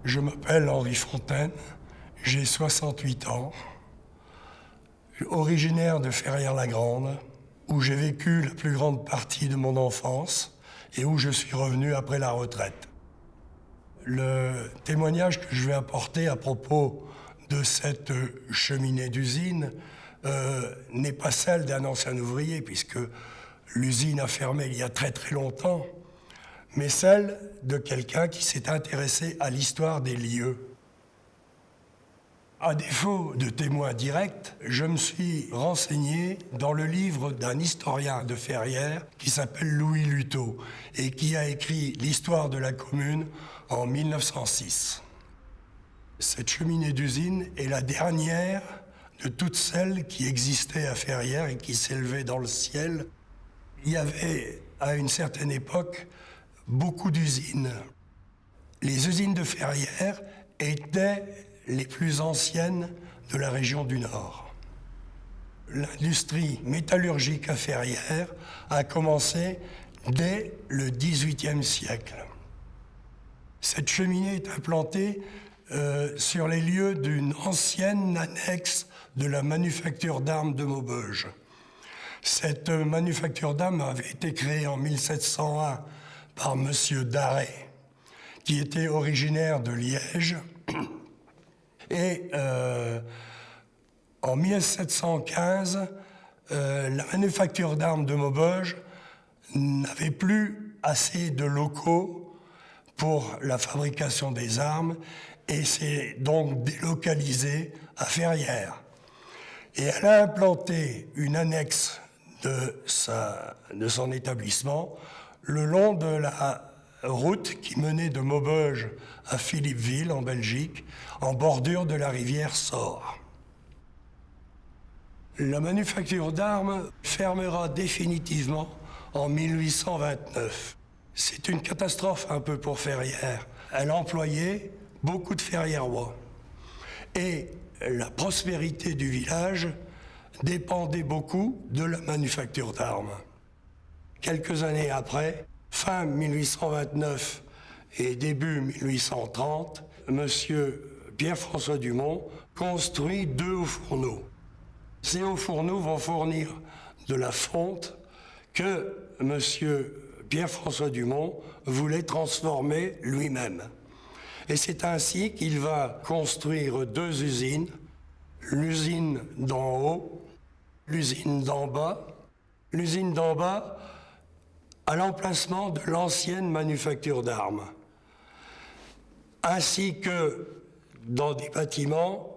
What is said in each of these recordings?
Je m'appelle Henri Fontaine, j'ai 68 ans, originaire de Ferrières-la-Grande, où j'ai vécu la plus grande partie de mon enfance et où je suis revenu après la retraite. Le témoignage que je vais apporter à propos de cette cheminée d'usine n'est pas celle d'un ancien ouvrier, puisque l'usine a fermé il y a très très longtemps, mais celle de quelqu'un qui s'est intéressé à l'histoire des lieux. À défaut de témoins directs, je me suis renseigné dans le livre d'un historien de Ferrières qui s'appelle Louis Luteau et qui a écrit l'histoire de la commune en 1906. Cette cheminée d'usine est la dernière de toutes celles qui existaient à Ferrières et qui s'élevaient dans le ciel. Il y avait, à une certaine époque, beaucoup d'usines. Les usines de Ferrières étaient les plus anciennes de la région du Nord. L'industrie métallurgique à Ferrières a commencé dès le XVIIIe siècle. Cette cheminée est implantée sur les lieux d'une ancienne annexe de la manufacture d'armes de Maubeuge. Cette manufacture d'armes avait été créée en 1701 par M. Darret, qui était originaire de Liège. Et en 1715, la manufacture d'armes de Maubeuge n'avait plus assez de locaux pour la fabrication des armes et s'est donc délocalisée à Ferrières. Et elle a implanté une annexe de son établissement le long de la route qui menait de Maubeuge à Philippeville, en Belgique, en bordure de la rivière Sor. La manufacture d'armes fermera définitivement en 1829. C'est une catastrophe un peu pour Ferrières. Elle employait beaucoup de Ferriérois. Et la prospérité du village dépendait beaucoup de la manufacture d'armes. Quelques années après, fin 1829 et début 1830, M. Pierre-François Dumont construit 2 hauts fourneaux. Ces hauts fourneaux vont fournir de la fonte que M. Pierre-François Dumont voulait transformer lui-même. Et c'est ainsi qu'il va construire 2 usines, l'usine d'en haut, l'usine d'en bas. L'usine d'en bas à l'emplacement de l'ancienne manufacture d'armes, ainsi que dans des bâtiments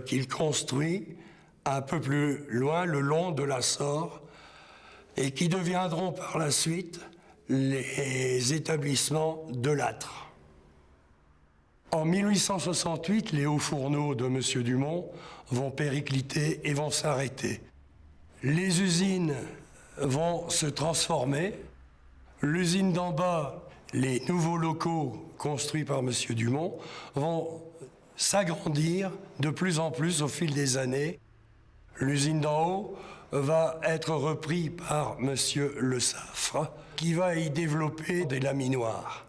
qu'il construit un peu plus loin, le long de la Sor, et qui deviendront par la suite les établissements de Lattre. En 1868, les hauts fourneaux de M. Dumont vont péricliter et vont s'arrêter. Les usines vont se transformer. L'usine d'en bas, les nouveaux locaux construits par M. Dumont, vont s'agrandir de plus en plus au fil des années. L'usine d'en haut va être reprise par M. Le Saffre, qui va y développer des laminoirs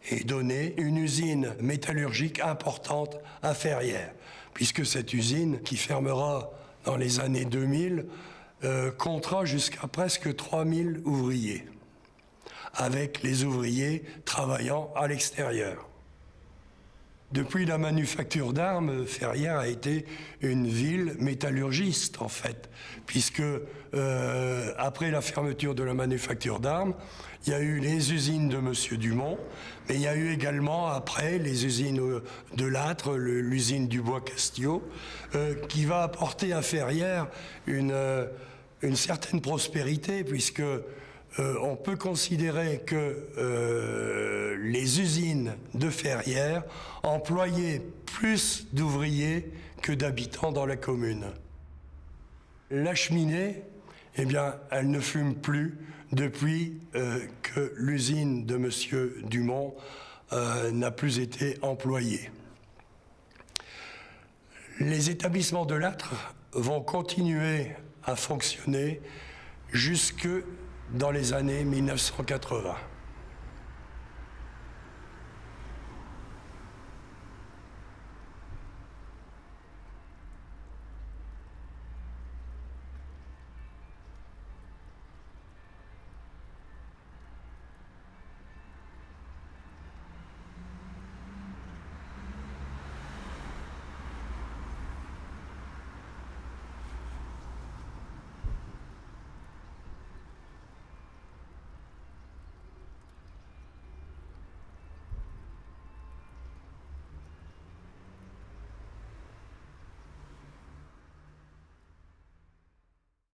et donner une usine métallurgique importante à Ferrières, puisque cette usine, qui fermera dans les années 2000, comptera jusqu'à presque 3000 ouvriers, avec les ouvriers travaillant à l'extérieur. Depuis la manufacture d'armes, Ferrières a été une ville métallurgiste, en fait, puisque après la fermeture de la manufacture d'armes, il y a eu les usines de M. Dumont, mais il y a eu également, après, les usines de Lattre, l'usine du Bois-Castillot, qui va apporter à Ferrières une certaine prospérité, puisque on peut considérer que les usines de Ferrières employaient plus d'ouvriers que d'habitants dans la commune. La cheminée, eh bien, elle ne fume plus depuis que l'usine de M. Dumont n'a plus été employée. Les établissements de Lattre vont continuer à fonctionner jusque dans les années 1980.